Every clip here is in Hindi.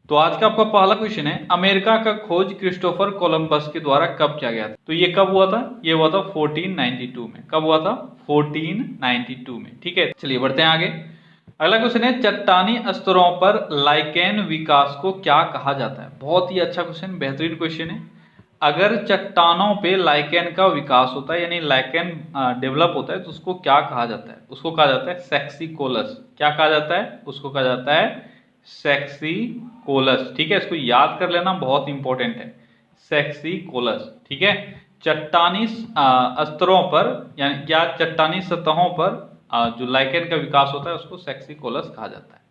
तो आज का आपका पहला क्वेश्चन है, अमेरिका का खोज क्रिस्टोफर कोलंबस के द्वारा कब किया गया था? तो ये कब हुआ था? ये हुआ था 1492 में। कब हुआ था? 1492 में। ठीक है, चलिए बढ़ते हैं आगे। अगला क्वेश्चन है, चट्टानी स्तरों पर लाइकेन विकास को क्या कहा जाता है? बहुत ही अच्छा क्वेश्चन, बेहतरीन क्वेश्चन है। अगर चट्टानों पे लाइकेन का विकास होता है यानी लाइकेन डेवलप होता है तो उसको क्या कहा जाता है? उसको कहा जाता है सेक्सिकोलस। क्या कहा जाता है? उसको कहा जाता है सेक्सिकोलस। ठीक है, इसको याद कर लेना, बहुत इंपॉर्टेंट है, सेक्सिकोलस। ठीक है, चट्टानी स्तरों पर यानी क्या चट्टानी सतहों पर जो लाइकेन का विकास होता है उसको सेक्सिकोलस कहा जाता है।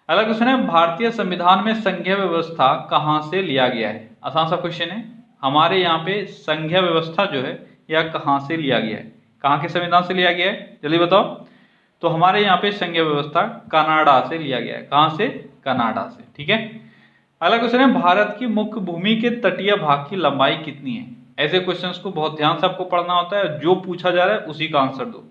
अगला क्वेश्चन है, भारतीय संविधान में संघीय व्यवस्था कहां से लिया गया है? आसान सा क्वेश्चन है। हमारे यहाँ पे संघीय व्यवस्था जो है यह कहां से लिया गया है? कहां के संविधान से लिया गया है? जल्दी बताओ। तो हमारे यहाँ पे संघीय व्यवस्था कनाडा से लिया गया है। कहां से? कनाडा से। ठीक है, अगला क्वेश्चन है, भारत की मुख्य भूमि के तटीय भाग की लंबाई कितनी है? ऐसे क्वेश्चंस को बहुत ध्यान से आपको पढ़ना होता है, जो पूछा जा रहा है उसी का आंसर दो।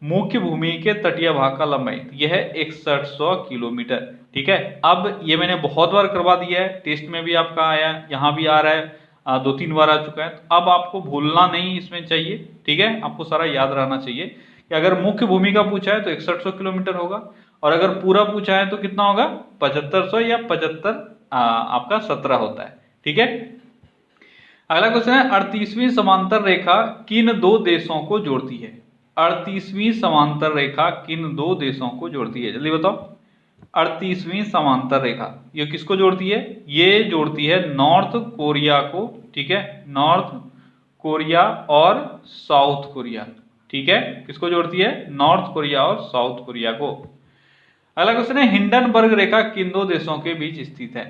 मुख्य भूमि के तटीय भाग का लंबाई यह है 6100 किलोमीटर। ठीक है, अब ये मैंने बहुत बार करवा दिया है, टेस्ट में भी आपका आया, यहाँ भी आ रहा है, 2-3 बार आ चुका है। तो अब आपको भूलना नहीं इसमें चाहिए। ठीक है, आपको सारा याद रहना चाहिए कि अगर मुख्य भूमि का पूछा है तो 6100 किलोमीटर होगा, और अगर पूरा पूछा है तो कितना होगा? 7500 या 75 आपका 17 होता है। ठीक है, अगला क्वेश्चन है, 38वीं समांतर रेखा किन दो देशों को जोड़ती है? 38वीं समांतर रेखा किन दो देशों को जोड़ती है? जल्दी बताओ। 38वीं समांतर रेखा ये किसको जोड़ती है? ये जोड़ती है नॉर्थ कोरिया को। ठीक है, नॉर्थ कोरिया और साउथ कोरिया। ठीक है, किसको जोड़ती है? नॉर्थ कोरिया और साउथ कोरिया को। अगला क्वेश्चन है, हिंडनबर्ग रेखा किन दो देशों के बीच स्थित है?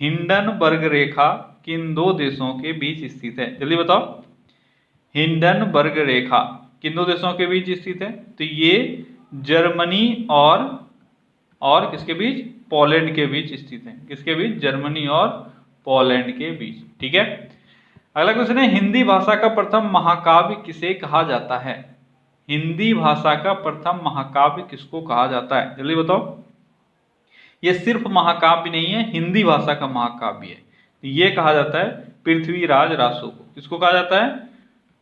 हिंडनबर्ग रेखा किन दो देशों के बीच स्थित है? जल्दी बताओ। हिंडनबर्ग रेखा किन दो देशों के बीच स्थित है? तो ये जर्मनी और किसके बीच? पोलैंड के बीच स्थित है। किसके बीच? जर्मनी और पोलैंड के बीच। ठीक है, अगला क्वेश्चन है, हिंदी भाषा का प्रथम महाकाव्य किसे कहा जाता है? हिंदी भाषा का प्रथम महाकाव्य किसको कहा जाता है? जल्दी बताओ। ये सिर्फ महाकाव्य नहीं है, हिंदी भाषा का महाकाव्य है। तो ये कहा जाता है पृथ्वीराज रासो को। किसको कहा जाता है?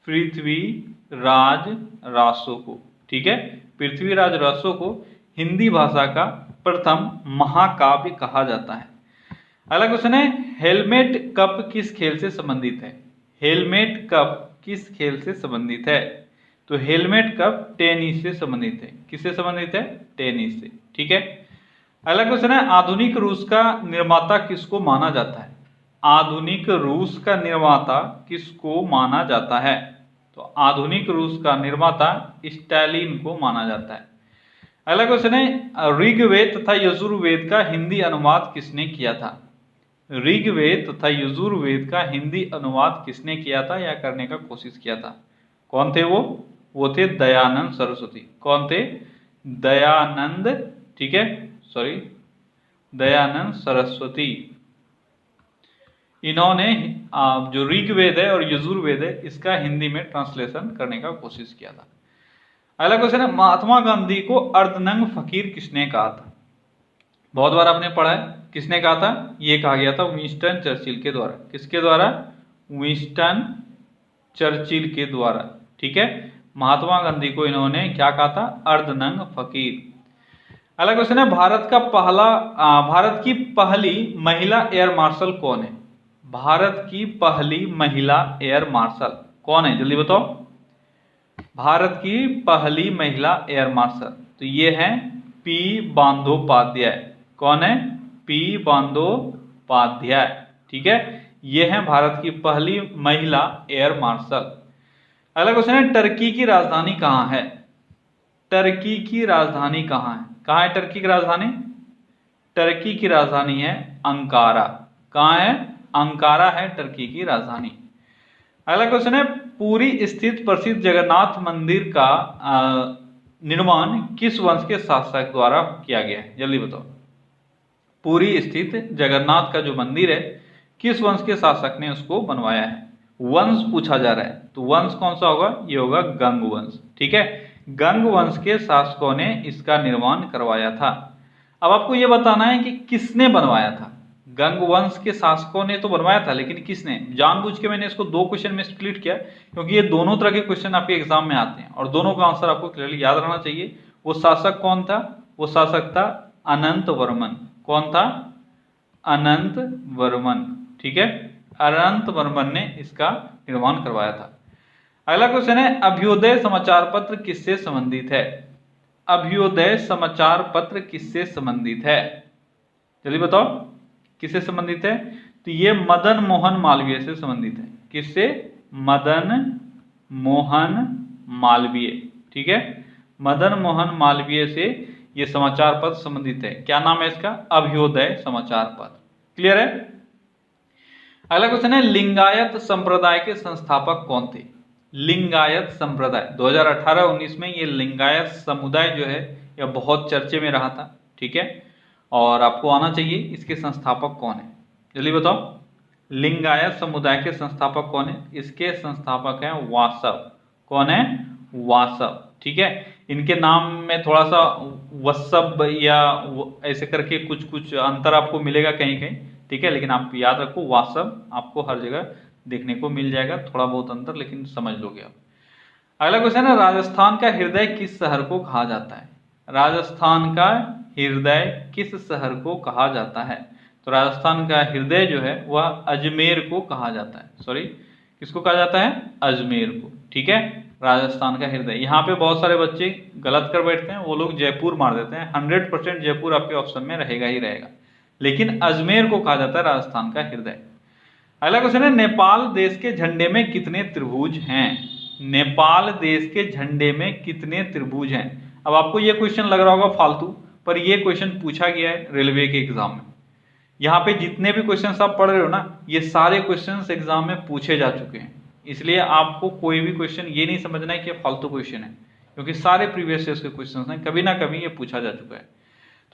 पृथ्वीराज रासो को। ठीक है, पृथ्वीराज रासो को हिंदी भाषा का प्रथम महाकाव्य कहा जाता है। अगला क्वेश्चन है, हेलमेट कप किस खेल से संबंधित है? हेलमेट कप किस खेल से संबंधित है? तो हेलमेट कप टेनिस से संबंधित है। किससे संबंधित है? टेनिस से। ठीक है, अगला क्वेश्चन है, आधुनिक रूस का निर्माता किसको माना जाता है? आधुनिक रूस का निर्माता किसको माना जाता है? तो आधुनिक रूस का निर्माता स्टालिन को माना जाता है। अगला क्वेश्चन है, ऋग्वेद तथा यजुर्वेद का हिंदी अनुवाद किसने किया था? ऋग्वेद तथा यजुर्वेद का हिंदी अनुवाद किसने किया था या करने का कोशिश किया था? कौन थे वो? वो थे दयानंद सरस्वती। कौन थे? दयानंद, ठीक है, सॉरी, दयानंद सरस्वती। इन्होंने जो ऋग्वेद है और यजुर्वेद है इसका हिंदी में ट्रांसलेशन करने का कोशिश किया था। अगला क्वेश्चन है, महात्मा गांधी को अर्धनंग फकीर किसने कहा था? बहुत बार आपने पढ़ा है, किसने कहा था? ये कहा गया था विंस्टन चर्चिल के द्वारा। किसके द्वारा? विंस्टन चर्चिल के द्वारा। ठीक है, महात्मा गांधी को इन्होंने क्या कहा था? अर्धनंग फकीर। अगला क्वेश्चन है, भारत की पहली महिला एयर मार्शल कौन है? भारत की पहली महिला एयर मार्शल कौन है? जल्दी बताओ। भारत की पहली महिला एयर मार्शल तो ये है पी बंदोपाध्याय। कौन है? पी बंदोपाध्याय। ठीक है, ये है भारत की पहली महिला एयर मार्शल। अगला क्वेश्चन है, टर्की की राजधानी कहाँ है? टर्की की राजधानी कहाँ है? कहाँ है टर्की की राजधानी? टर्की की राजधानी है अंकारा। कहाँ है? अंकारा है टर्की की राजधानी। अगला क्वेश्चन है, पुरी स्थित प्रसिद्ध जगन्नाथ मंदिर का निर्माण किस वंश के शासक द्वारा किया गया है? जल्दी बताओ। पुरी स्थित जगन्नाथ का जो मंदिर है किस वंश के शासक ने उसको बनवाया है? वंश पूछा जा रहा है, तो वंश कौन सा होगा? ये होगा गंग वंश। ठीक है, गंग वंश के शासकों ने इसका निर्माण करवाया था। अब आपको यह बताना है कि किसने बनवाया था। गंग वंश के शासकों ने तो बनवाया था, लेकिन किसने? जानबूझ के मैंने इसको दो क्वेश्चन में स्प्लिट किया क्योंकि ये दोनों तरह के क्वेश्चन आपके एग्जाम में आते हैं और दोनों का आंसर आपको क्लियरली याद रहना चाहिए। वो शासक कौन था? वो शासक था अनंत वर्मन। कौन था? अनंत वर्मन। ठीक है, अनंत वर्मन ने इसका निर्माण करवाया था। अगला क्वेश्चन है, अभ्युदय समाचार पत्र किससे संबंधित है? अभ्युदय समाचार पत्र किससे संबंधित है? जल्दी बताओ, किससे संबंधित है? तो ये मदन मोहन मालवीय से संबंधित है। किससे? मदन मोहन मालवीय। ठीक है, मदन मोहन मालवीय से ये समाचार पत्र संबंधित है। क्या नाम है इसका? अभ्युदय समाचार पत्र। क्लियर है? अगला क्वेश्चन है, लिंगायत संप्रदाय के संस्थापक कौन थे? लिंगायत संप्रदाय 2018-19 में ये लिंगायत समुदाय जो है यह बहुत चर्चे में रहा था। ठीक है, और आपको आना चाहिए इसके संस्थापक कौन है। जल्दी बताओ, लिंगायत समुदाय के संस्थापक कौन है? इसके संस्थापक हैं वासव। कौन है? वासव। ठीक है, इनके नाम में थोड़ा सा वत्सव या ऐसे करके कुछ कुछ अंतर आपको मिलेगा कहीं कहीं। ठीक है, लेकिन आप याद रखो वासव आपको हर जगह देखने को मिल जाएगा, थोड़ा बहुत अंतर लेकिन समझ लोगे आप। अगला क्वेश्चन है, राजस्थान का हृदय किस शहर को कहा जाता है? राजस्थान का हृदय किस शहर को कहा जाता है? तो राजस्थान का हृदय जो है वह अजमेर को कहा जाता है। सॉरी, किसको कहा जाता है? अजमेर को। ठीक है, राजस्थान का हृदय। यहाँ पे बहुत सारे बच्चे गलत कर बैठते हैं, वो लोग जयपुर मार देते हैं। 100% जयपुर आपके ऑप्शन में रहेगा ही रहेगा, लेकिन अजमेर को कहा जाता है राजस्थान का हृदय। अगला क्वेश्चन है, नेपाल देश के झंडे में कितने त्रिभुज हैं? नेपाल देश के झंडे में कितने त्रिभुज हैं? अब आपको ये क्वेश्चन लग रहा होगा फालतू, पर ये क्वेश्चन पूछा गया है रेलवे के एग्जाम में। यहाँ पे जितने भी क्वेश्चंस आप पढ़ रहे हो ना, ये सारे क्वेश्चंस एग्जाम में पूछे जा चुके हैं। इसलिए आपको कोई भी क्वेश्चन ये नहीं समझना है कि फालतू क्वेश्चन है, क्योंकि सारे प्रीवियस ईयर्स के क्वेश्चंस हैं, कभी ना कभी ये पूछा जा चुका है।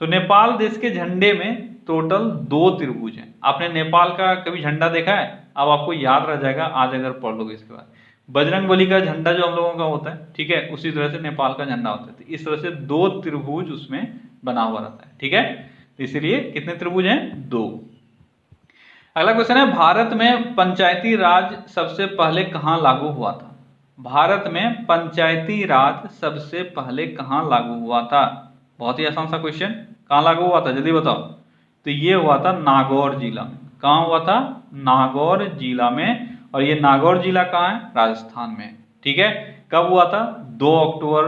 तो नेपाल देश के झंडे में टोटल 2 त्रिभुज हैं। आपने नेपाल का कभी झंडा देखा है? अब आपको याद रह जाएगा आज अगर पढ़ लोगे इसके बाद। बजरंगबली का झंडा जो हम लोगों का होता है, ठीक है, उसी तरह से नेपाल का झंडा होता है। तो इस तरह से 2 त्रिभुज उसमें बना हुआ रहता है। ठीक है, तो इसलिए कितने त्रिभुज हैं? 2। अगला क्वेश्चन है, भारत में पंचायती राज सबसे पहले कहां लागू हुआ था? भारत में पंचायती राज सबसे पहले कहां लागू हुआ था? बहुत ही आसान सा क्वेश्चन। कहां लागू हुआ था? जल्दी बताओ। तो ये हुआ था नागौर जिला में। कहां हुआ था? नागौर जिला में। और ये नागौर जिला कहां है? राजस्थान में। ठीक है, कब हुआ था? 2 अक्टूबर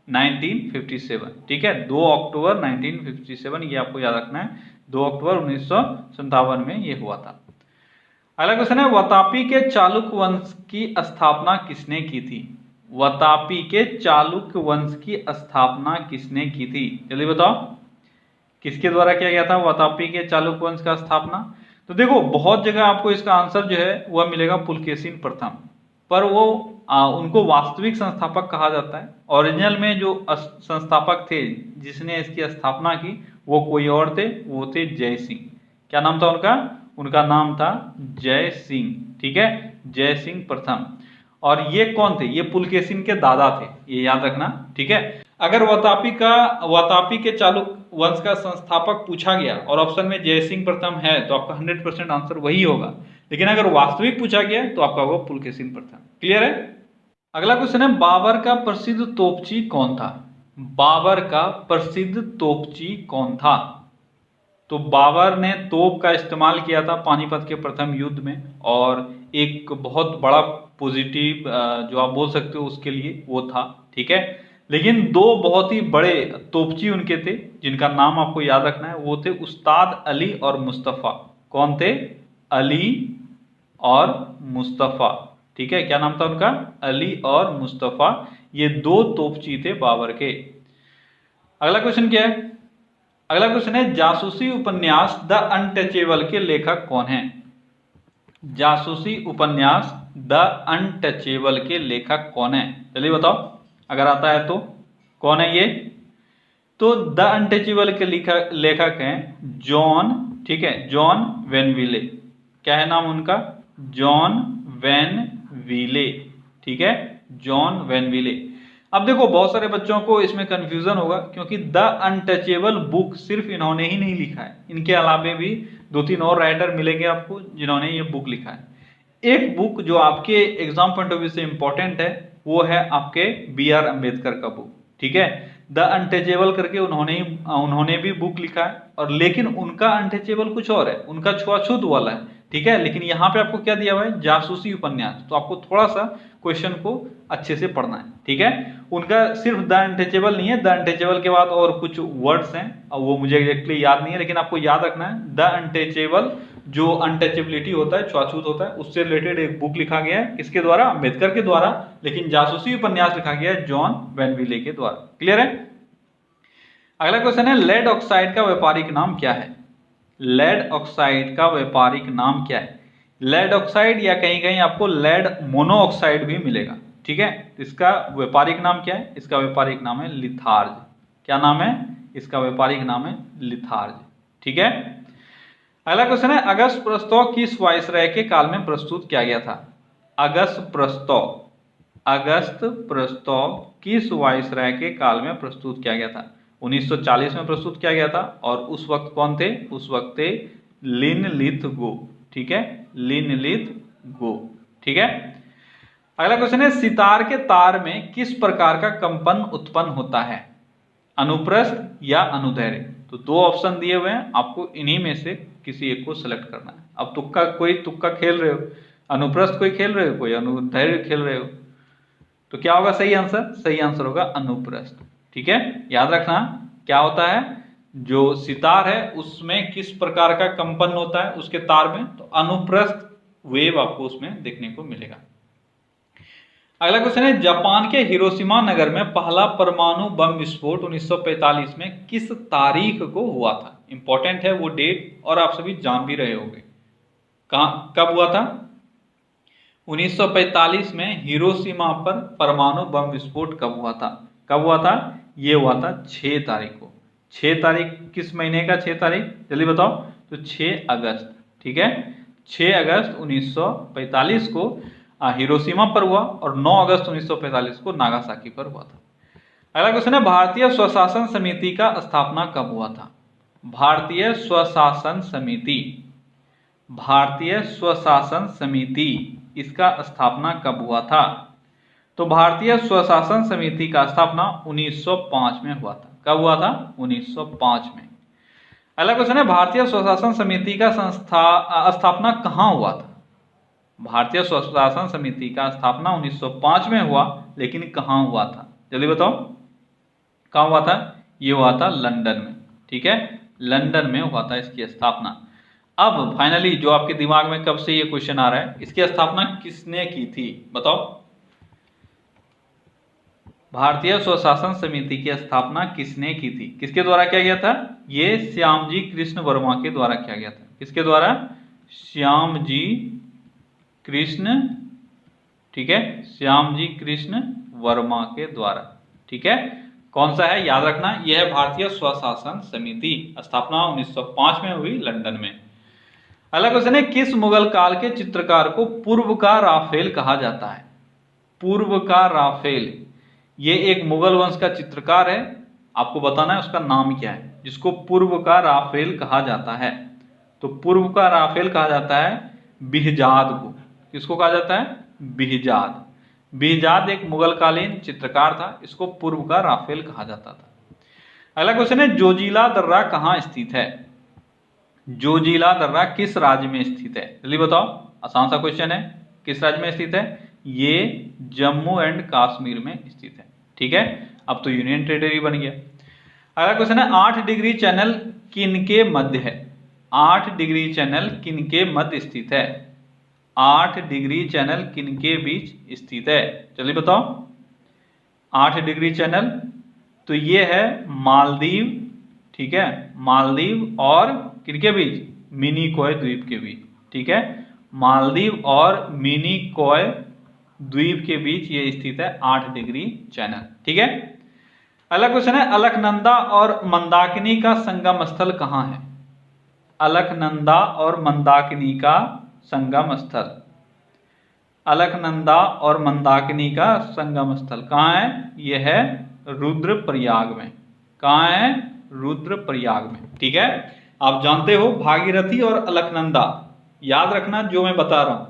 1957। ठीक है, 2 अक्टूबर 1957, ये आपको याद रखना है। 2 अक्टूबर 1957 में ये हुआ था। अगला क्वेश्चन है, वातापी के चालुक्य वंश की स्थापना किसने की थी? वातापी के चालुक्य वंश की स्थापना किसने की थी? जल्दी बताओ, किसके द्वारा किया गया था वातापी के चालुक्य वंश का स्थापना? तो देखो, बहुत जगह आपको इसका आंसर जो है वह मिलेगा पुलकेशिन प्रथम, पर वो उनको वास्तविक संस्थापक कहा जाता है। ओरिजिनल में जो संस्थापक थे जिसने इसकी स्थापना की वो कोई और थे, वो थे जय सिंह। क्या नाम था उनका? उनका नाम था जय सिंह। ठीक है, जय सिंह प्रथम। और ये कौन थे? ये पुलकेशिन के दादा थे, ये याद रखना। ठीक है, अगर वातापी के चालुक्य वंश का संस्थापक पूछा गया और ऑप्शन में जय सिंह प्रथम है तो आपका 100% आंसर वही होगा, लेकिन अगर वास्तविक पूछा गया तो आपका होगा पुलकेशिन प्रथम। क्लियर है? अगला क्वेश्चन है, बाबर का प्रसिद्ध तोपची कौन था? बाबर का प्रसिद्ध तोपची कौन था? तो बाबर ने तोप का इस्तेमाल किया था पानीपत के प्रथम युद्ध में, और एक बहुत बड़ा पॉजिटिव जो आप बोल सकते हो उसके लिए वो था। ठीक है, लेकिन 2 बहुत ही बड़े तोपची उनके थे जिनका नाम आपको याद रखना है। वो थे उस्ताद अली और मुस्तफ़ा। कौन थे? अली और मुस्तफ़ा। ठीक है, क्या नाम था उनका? अली और मुस्तफ़ा। ये 2 तोपची थे बाबर के। अगला क्वेश्चन क्या है? अगला क्वेश्चन है, जासूसी उपन्यास द अनटचेबल के लेखक कौन है? जासूसी उपन्यास द अनटचेबल के लेखक कौन है? जल्दी बताओ, अगर आता है तो। कौन है ये? तो द अनटचेबल के लेखक हैं जॉन। ठीक है, जॉन वेनविले। क्या है नाम उनका? जॉन वेनविले। ठीक है, जॉन वेनविले। अब देखो बहुत सारे बच्चों को इसमें कंफ्यूजन होगा, क्योंकि द अनटचेबल बुक सिर्फ इन्होंने ही नहीं लिखा है, इनके अलावे भी 2-3 और राइटर मिलेंगे आपको जिन्होंने ये बुक लिखा है। एक बुक जो आपके एग्जाम पॉइंट ऑफ व्यू से इंपॉर्टेंट है वो है आपके B.R. अम्बेडकर का बुक, ठीक है। द अनटचेबल करके उन्होंने भी बुक लिखा है, और लेकिन उनका अनटचेबल कुछ और है, उनका छुआछूत वाला है, ठीक है। लेकिन यहाँ पे आपको क्या दिया हुआ है, जासूसी उपन्यास, तो आपको थोड़ा सा क्वेश्चन को अच्छे से पढ़ना है, ठीक है। उनका सिर्फ द अनटचेबल नहीं है, द अनटचेबल के बाद और कुछ वर्ड्स हैं, और वो मुझे एग्जैक्टली याद नहीं है, लेकिन आपको याद रखना है द अनटचेबल, जो अनटचेबिलिटी होता है, छुआछूत होता है, उससे रिलेटेड एक बुक लिखा गया है, किसके द्वारा, अम्बेडकर के द्वारा, लेकिन जासूसी उपन्यास लिखा गया है जॉन वेनविले के द्वारा। क्लियर है। अगला क्वेश्चन है, लेड ऑक्साइड का व्यापारिक नाम क्या है। लेड ऑक्साइड का व्यापारिक नाम क्या है। लेड ऑक्साइड या कहीं कहीं आपको लेड मोनोऑक्साइड भी मिलेगा, ठीक है। इसका व्यापारिक नाम क्या है, इसका व्यापारिक नाम है लिथार्ज। क्या नाम है, इसका व्यापारिक नाम है लिथार्ज, ठीक है। अगला क्वेश्चन है, अगस्त प्रस्ताव किस वायसराय के काल में प्रस्तुत किया गया था। अगस्त प्रस्ताव किस वायसराय के काल में प्रस्तुत किया गया था। 1940 में प्रस्तुत किया गया था, और उस वक्त कौन थे, उस वक्त थे लिनलिथगो, ठीक है, लिनलिथगो, ठीक है। अगला क्वेश्चन है, सितार के तार में किस प्रकार का कंपन उत्पन्न होता है, अनुप्रस्थ या अनुदैर्घ्य। तो 2 ऑप्शन दिए हुए हैं, आपको इन्हीं में से किसी एक को सिलेक्ट करना है। अब तुक्का खेल रहे हो, अनुप्रस्थ कोई खेल रहे हो, कोई अनुदैर्घ्य खेल रहे हो, तो क्या होगा सही आंसर, सही आंसर होगा अनुप्रस्थ, ठीक है। याद रखना क्या होता है, जो सितार है उसमें किस प्रकार का कंपन होता है उसके तार में, तो अनुप्रस्थ वेव आपको उसमें देखने को मिलेगा। अगला क्वेश्चन है, जापान के हिरोशिमा नगर में पहला परमाणु बम विस्फोट 1945 में किस तारीख को हुआ था। इंपॉर्टेंट है वो डेट, और आप सभी जान भी रहे होंगे कब हुआ था। 1945 में हिरोशिमा पर परमाणु बम विस्फोट कब हुआ था, ये हुआ था 6 तारीख को। 6 तारीख किस महीने का 6 तारीख, जल्दी बताओ, तो 6 अगस्त, ठीक है। 6 अगस्त 1945 को हिरोशिमा पर हुआ, और 9 अगस्त 1945 को नागासाकी पर हुआ था। अगला क्वेश्चन है, भारतीय स्वशासन समिति का स्थापना कब हुआ था। भारतीय स्वशासन समिति इसका स्थापना कब हुआ था। तो भारतीय स्वशासन समिति का स्थापना 1905 में हुआ था। कब हुआ था, 1905 में। अगला क्वेश्चन है, भारतीय स्वशासन समिति का स्थापना कहाँ हुआ था। भारतीय स्वशासन समिति का स्थापना 1905 में हुआ, लेकिन कहाँ हुआ था, जल्दी बताओ, कहाँ हुआ था, ये हुआ था लंदन में, ठीक है, लंदन में हुआ था इसकी स्थापना। अब फाइनली जो आपके दिमाग में कब से ये क्वेश्चन आ रहा है, इसकी स्थापना किसने की थी, बताओ। भारतीय स्वशासन समिति की स्थापना किसने की थी, किसके द्वारा किया गया था, ये श्यामजी कृष्ण वर्मा के द्वारा किया गया था। किसके द्वारा, श्यामजी कृष्ण, ठीक है, श्यामजी कृष्ण वर्मा के द्वारा, ठीक है। कौन सा है, याद रखना, यह है भारतीय स्वशासन समिति, स्थापना 1905 में हुई लंदन में। अगला क्वेश्चन है, किस मुगल काल के चित्रकार को पूर्व का राफेल कहा जाता है। पूर्व का राफेल, ये एक मुगल वंश का चित्रकार है, आपको बताना है उसका नाम क्या है, जिसको पूर्व का राफेल कहा जाता है। तो पूर्व का राफेल कहा जाता है बिहजाद को। किसको कहा जाता है, बिहजाद एक मुगल कालीन चित्रकार था, इसको पूर्व का राफेल कहा जाता था। अगला क्वेश्चन है, जोजिला दर्रा कहाँ स्थित है। जोजिला दर्रा किस राज्य में स्थित है, जल्दी बताओ, आसान सा क्वेश्चन है, किस राज्य में स्थित है, ये जम्मू एंड कश्मीर में स्थित है, ठीक है। अब तो यूनियन टेरिटरी बन गया। अगला क्वेश्चन है, 8 डिग्री चैनल किनके मध्य है। 8 डिग्री चैनल किनके मध्य स्थित है, 8 डिग्री चैनल किनके बीच स्थित है, चलिए बताओ। 8 डिग्री चैनल, तो ये है मालदीव, ठीक है, मालदीव और किनके बीच, मिनिकॉय द्वीप के बीच, ठीक है, मालदीव और मिनिकॉय द्वीप के बीच ये स्थित है 8 डिग्री चैनल, ठीक है। अगला क्वेश्चन है, अलकनंदा और मंदाकिनी का संगम स्थल कहाँ है। अलकनंदा और मंदाकिनी का संगम स्थल, अलकनंदा और मंदाकिनी का संगम स्थल कहाँ है? यह है रुद्रप्रयाग में। कहाँ है? रुद्रप्रयाग में। ठीक है, आप जानते हो भागीरथी और अलकनंदा, याद रखना जो मैं बता रहा हूं,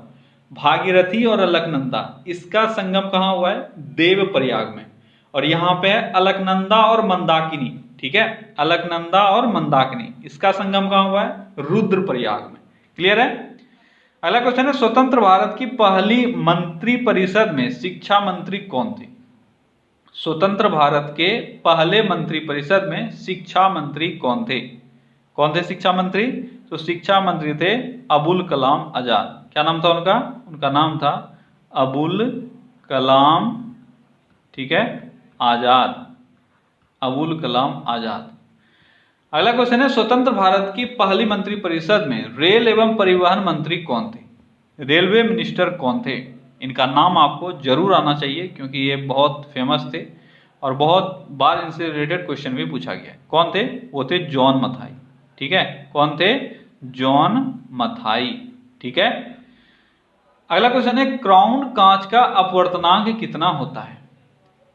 भागीरथी और अलकनंदा इसका संगम कहाँ हुआ है? देवप्रयाग में। और यहां पे है अलकनंदा और मंदाकिनी। ठीक है, अलकनंदा और मंदाकिनी इसका संगम कहाँ हुआ है? रुद्रप्रयाग में। क्लियर है? अगला क्वेश्चन है, स्वतंत्र भारत की पहली मंत्रिपरिषद में शिक्षा मंत्री कौन थे? स्वतंत्र भारत के पहले मंत्रिपरिषद में शिक्षा मंत्री कौन थे? कौन थे शिक्षा मंत्री? तो शिक्षा मंत्री थे अबुल कलाम आजाद। क्या नाम था उनका? उनका नाम था अबुल कलाम, ठीक है, आजाद। अबुल कलाम आजाद। अगला क्वेश्चन है, स्वतंत्र भारत की पहली मंत्रिपरिषद में रेल एवं परिवहन मंत्री कौन थे? रेलवे मिनिस्टर कौन थे? इनका नाम आपको जरूर आना चाहिए क्योंकि ये बहुत फेमस थे और बहुत बार इनसे रिलेटेड क्वेश्चन भी पूछा गया। कौन थे? वो थे जॉन मथाई। ठीक है, कौन थे? जॉन मथाई। ठीक है, अगला क्वेश्चन है, क्राउन कांच का अपवर्तनांक कितना होता है?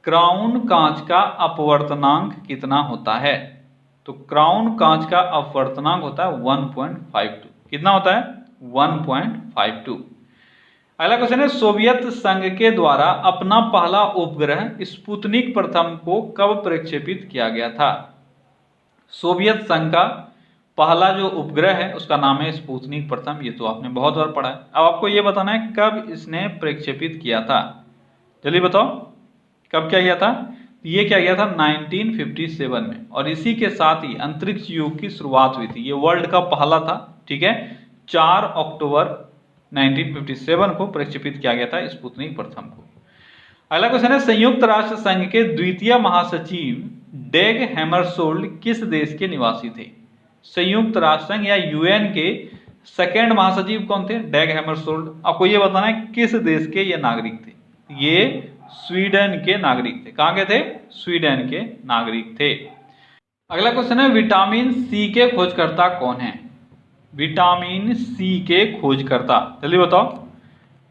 क्राउन कांच का अपवर्तनांक कितना होता है? तो क्राउन कांच का अपवर्तनांक होता है 1.52। कितना होता है? 1.52। अगला क्वेश्चन है, सोवियत संघ के द्वारा अपना पहला उपग्रह स्पुतनिक प्रथम को कब प्रक्षेपित किया गया था? सोवियत संघ का पहला जो उपग्रह है उसका नाम है स्पुतनिक प्रथम। ये तो आपने बहुत बार पढ़ा है। अब आपको ये बताना है कब इसने प्रक्षेपित किया था। जल्दी बताओ, कब क्या किया था? ये क्या किया था? 1957 में। और इसी के साथ ही अंतरिक्ष युग की शुरुआत हुई थी। ये वर्ल्ड का पहला था। ठीक है, 4 अक्टूबर 1957 को प्रक्षेपित किया गया था स्पुतनिक प्रथम को। अगला क्वेश्चन है, संयुक्त राष्ट्र संघ के द्वितीय महासचिव डेग हैमरशोल्ड किस देश के निवासी थे? संयुक्त राष्ट्र संघ या यूएन के सेकेंड महासचिव कौन थे? डेग हैमरशोल्ड। आपको ये बताना है किस देश के ये नागरिक थे। ये स्वीडन के नागरिक थे। कहां के थे? स्वीडन के नागरिक थे। अगला क्वेश्चन है, विटामिन सी के खोजकर्ता कौन है? विटामिन सी के खोजकर्ता, जल्दी बताओ,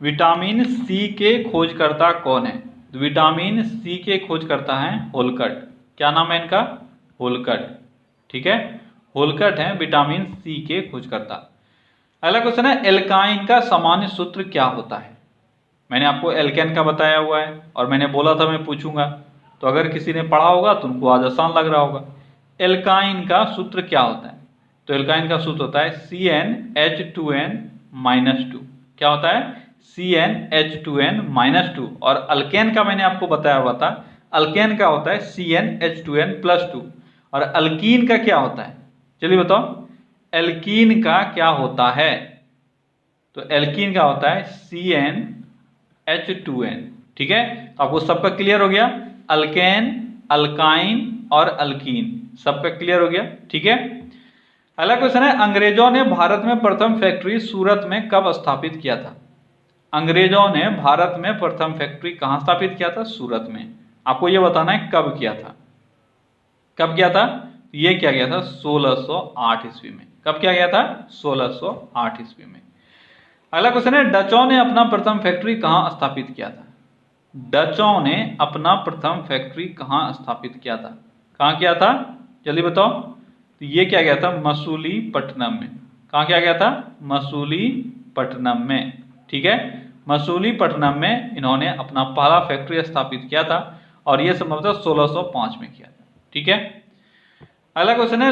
विटामिन सी के खोजकर्ता कौन है? विटामिन सी के खोजकर्ता हैं होलकट। क्या नाम है इनका? होलकट। ठीक है, होलकट है विटामिन सी के खोजकर्ता। अगला क्वेश्चन है, एल्काइन का सामान्य सूत्र क्या होता है? मैंने आपको एल्केन का बताया हुआ है और मैंने बोला था मैं पूछूंगा, तो अगर किसी ने पढ़ा होगा तो उनको आज आसान लग रहा होगा। एल्काइन का सूत्र क्या होता है? तो एल्काइन का सूत्र होता है CnH2n-2। क्या होता है? CnH2n-2। और अल्केन का मैंने आपको बताया हुआ था, अल्केन का होता है CnH2n+2। और अल्कीन का क्या होता है? चलिए बताओ, एल्कीन का क्या होता है? तो एल्कीन का होता है CnH2n। ठीक है, तो आपको सबका क्लियर हो गया, अल्केन, अल्काइन और अल्कीन सबका क्लियर हो गया। ठीक है, अगला क्वेश्चन है, अंग्रेजों ने भारत में प्रथम फैक्ट्री सूरत में कब स्थापित किया था? अंग्रेजों ने भारत में प्रथम फैक्ट्री कहां स्थापित किया था? सूरत में। आपको यह बताना है कब किया था। कब किया था? ये क्या गया था? 1608 ईस्वी में। कब किया गया था? 1608 ईस्वी में। अगला क्वेश्चन है, डचों ने अपना प्रथम फैक्ट्री कहां स्थापित किया था? डचों ने अपना प्रथम फैक्ट्री कहां स्थापित किया था? कहां किया था? जल्दी बताओ। तो ये क्या गया था? मसूलीपट्टनम में। कहां क्या गया था? मसूलीपट्टनम में। ठीक है, मसूलीपट्टनम में इन्होंने अपना पहला फैक्ट्री स्थापित किया था और यह संभवतः 1605 में किया था। ठीक है, अगला क्वेश्चन है,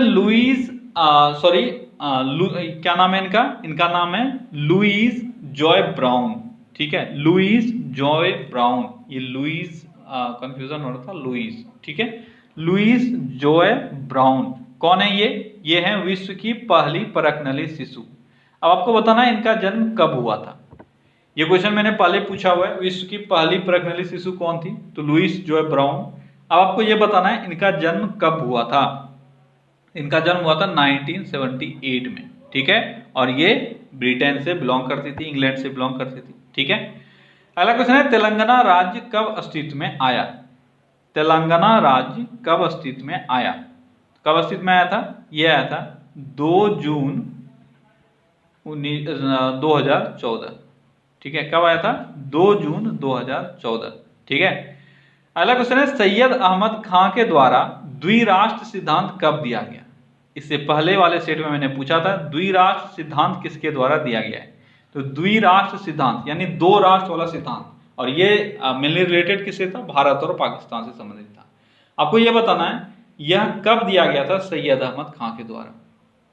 क्या नाम है इनका? इनका नाम है लुईस जॉय ब्राउन। ठीक है, लुईस जॉय ब्राउन। ये लुईस कंफ्यूजन हो रहा था, लुईस। ठीक है, लुईस जॉय ब्राउन कौन है? ये है विश्व की पहली परखनली शिशु। अब आपको बताना है इनका जन्म कब हुआ था। ये क्वेश्चन मैंने पहले पूछा हुआ है, विश्व की पहली परखनली शिशु कौन थी? तो लुईस जॉय ब्राउन। अब आपको यह बताना है इनका जन्म कब हुआ था। इनका जन्म हुआ था 1978 में। ठीक है, और ये ब्रिटेन से बिलोंग करती थी, इंग्लैंड से बिलोंग करती थी। ठीक है, अगला क्वेश्चन है, तेलंगाना राज्य कब अस्तित्व में आया? तेलंगाना राज्य कब अस्तित्व में आया? कब अस्तित्व में आया था? यह आया था 2 जून 2014। ठीक है, कब आया था? 2 जून 2014। ठीक है, अगला क्वेश्चन है सैयद अहमद खां के द्वारा द्विराष्ट्र सिद्धांत कब दिया गया? इससे पहले वाले सेट में मैंने पूछा था द्विराष्ट्र सिद्धांत किसके द्वारा दिया गया है, तो द्विराष्ट्र सिद्धांत यानी 2 राष्ट्र वाला सिद्धांत, और ये मेनली रिलेटेड किससे था? भारत और पाकिस्तान से संबंधित था। आपको यह बताना है यह कब दिया गया था सैयद अहमद खां के द्वारा,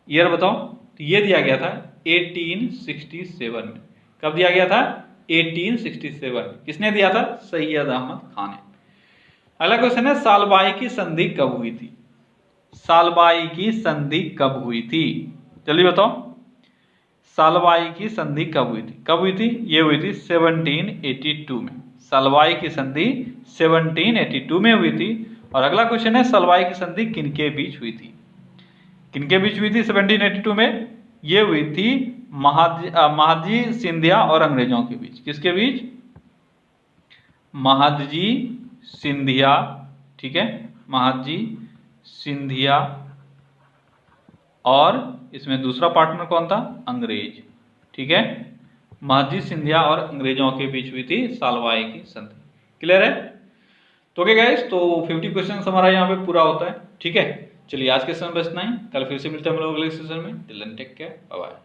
ईयर बताओ। तो ये दिया गया था 1867 में। कब दिया गया था? 1867 में। किसने दिया था? सैयद अहमद खान ने। अगला क्वेश्चन है सालबाई की संधि कब हुई थी? सालबाई की संधि कब हुई थी? जल्दी बताओ, सालबाई की संधि कब हुई थी? कब हुई थी? ये हुई थी 1782 में। सालबाई की संधि 1782 में हुई थी। और अगला क्वेश्चन है सालबाई की संधि किनके बीच हुई थी? किनके बीच हुई थी 1782 में? ये हुई थी महादजी सिंधिया और अंग्रेजों के बीच। किसके बीच? महादजी सिंधिया, ठीक है, महादजी सिंधिया, और इसमें दूसरा पार्टनर कौन था? अंग्रेज। ठीक है, महादजी सिंधिया और अंग्रेजों के बीच हुई थी सालबाई की संधि। क्लियर है? तो ओके गाइस, तो 50 क्वेश्चन हमारा यहाँ पे पूरा होता है। ठीक है, चलिए आज के सेशन में बस इतना ही। कल फिर से मिलते हैं हम लोग अगले सेशन में। Till then take care, bye bye.